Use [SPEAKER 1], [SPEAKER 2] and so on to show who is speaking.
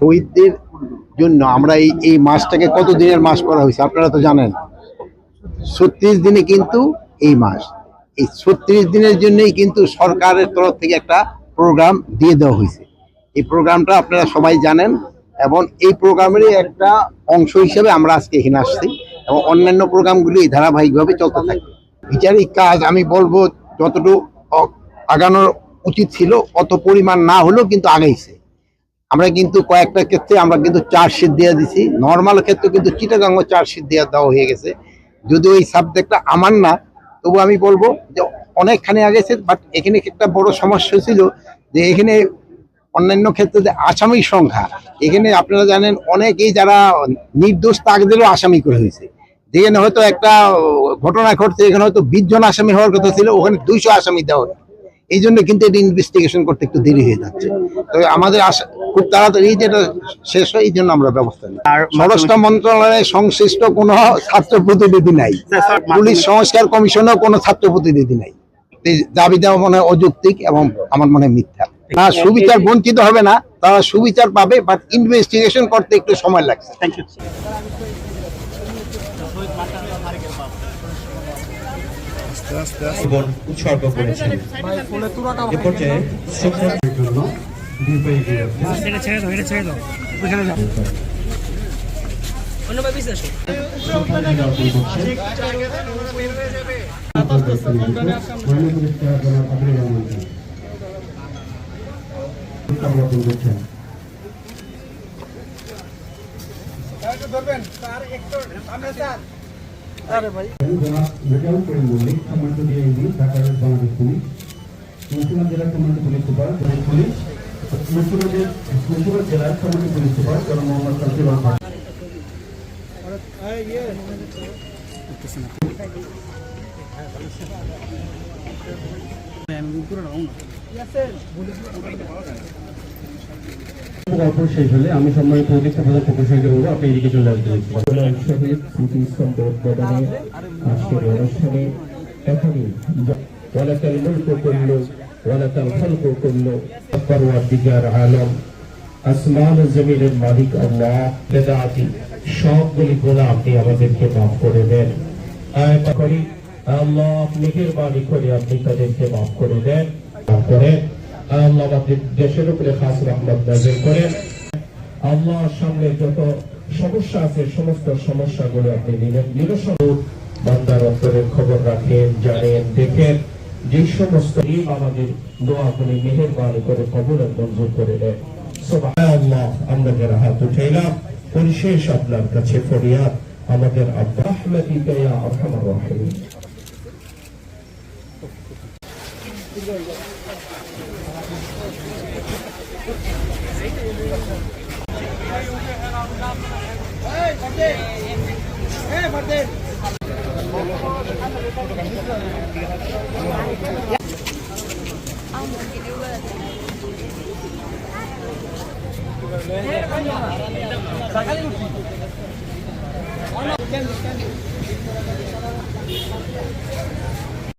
[SPEAKER 1] শহীদদের জন্য আমরা এই মাসটাকে কত দিনের মাস করা হয়েছে আপনারা তো জানেন। 36 দিনে কিন্তু এই মাস, এই 36 দিনের জন্যই কিন্তু সরকারের তরফ থেকে একটা প্রোগ্রাম দিয়ে দেওয়া হয়েছে। এই প্রোগ্রামটা আপনারা সবাই জানেন এবং এই প্রোগ্রামেরই একটা অংশ হিসেবে আমরা আজকে এখানে আসছি এবং অন্যান্য প্রোগ্রামগুলি ধারাবাহিকভাবে চলতে থাকবে। বিচারিক কাজ আমি বলবো যতটুকু আগানোর উচিত ছিল অত পরিমাণ না হলেও কিন্তু আগাইছে। আমরা কিন্তু কয়েকটা ক্ষেত্রে আমরা কিন্তু চার্জশিট দিয়ে দিছি, নর্মাল ক্ষেত্রে কিন্তু চিটাগাং চার্জশিট দেওয়া হয়ে গেছে। যদিও এই সাবজেক্টটা আমার না, তবু আমি বলবো যে অনেকখানি আগেছে। বাট এখানে একটা বড় সমস্যা ছিল যে এখানে অন্যান্য ক্ষেত্রে যে আসামির সংখ্যা, এখানে আপনারা জানেন অনেকেই যারা নির্দোষ তাকদেরও আসামি করে হয়েছে। যেখানে হয়তো একটা ঘটনা ঘটছে, এখানে হয়তো 20 জন আসামি হওয়ার কথা ছিল, ওখানে 200 আসামি দেওয়া হয়। এই জন্য কিন্তু এটা ইনভেস্টিগেশন করতে একটু দেরি হয়ে যাচ্ছে। তবে আমাদের আশা খুব তাড়াতাড়ি যেটা শেষ হয়, এই জন্য আমরা ব্যবস্থা নিই। আর স্বরাষ্ট্র মন্ত্রণালয়ে সংশ্লিষ্ট কোনো ছাত্র প্রতিনিধি নাই, পুলিশ সংস্কার কমিশনেও কোনো ছাত্র প্রতিনিধি নাই। দাবি দেওয়া মনে হয় অযৌক্তিক এবং আমার মনে হয় মিথ্যা। না, সুবিচার বঞ্চিত হবে না, তারা সুবিচার পাবে, বাট ইনভেস্টিগেশন করতে একটু সময় লাগছে। Thank you.
[SPEAKER 2] উৎসর্গ করেছেন। এ পর্যায়ে মুন্সিগঞ্জ জেলার সম্মানিত পুলিশ সুপার মুন্সিগঞ্জ জেলার সম্মানিত পুলিশ সুপার জনাব মোহাম্মদ শামসুল হক। শেষ হলে আমি সম্মানিত অতিথি প্রধান প্রকৌশলী হবো, আপনি এদিকে চলে আসবেন। শহীদ স্মৃতিস্তম্ভ উদ্বোধনে আজকের অনুষ্ঠানে এখনই ওয়ালাকাল মুলকু কুল্লু ওয়ালাকাল খালকু কুল্লু পরওয়ারদিগার আলম আসমান ও জমিনের মালিক আল্লাহ, বেদাতি সবগুলি গুনাহ আপনি আমাদেরকে মাফ করে দেন। আয়াত করি আল্লাহ মেহেরবানি করে আপনি তাদেরকে মাফ করে দেন। করে আল্লাহ আমাদের দেশের উপরে খাস রহমত নাযিল করেন। আল্লাহ সামনে যত সমস্যা আছে সমস্ত সমস্যাগুলো আপনি নিরসন। বান্দার অন্তরের খবর রাখেন, জানেন, দেখেন। যে সমস্ত আমাদের দোয়াগুলি মেহেরবানি করে কবুল ও মঞ্জুর করে দেন। সুবহানাল্লাহ। আমরা যারা হাত উঠাইলাম পরিশেষ আপনার কাছে ফরিয়াদ, আমাদের আব্বা রহমাতিকা ইয়া আরহামার রাহিমিন।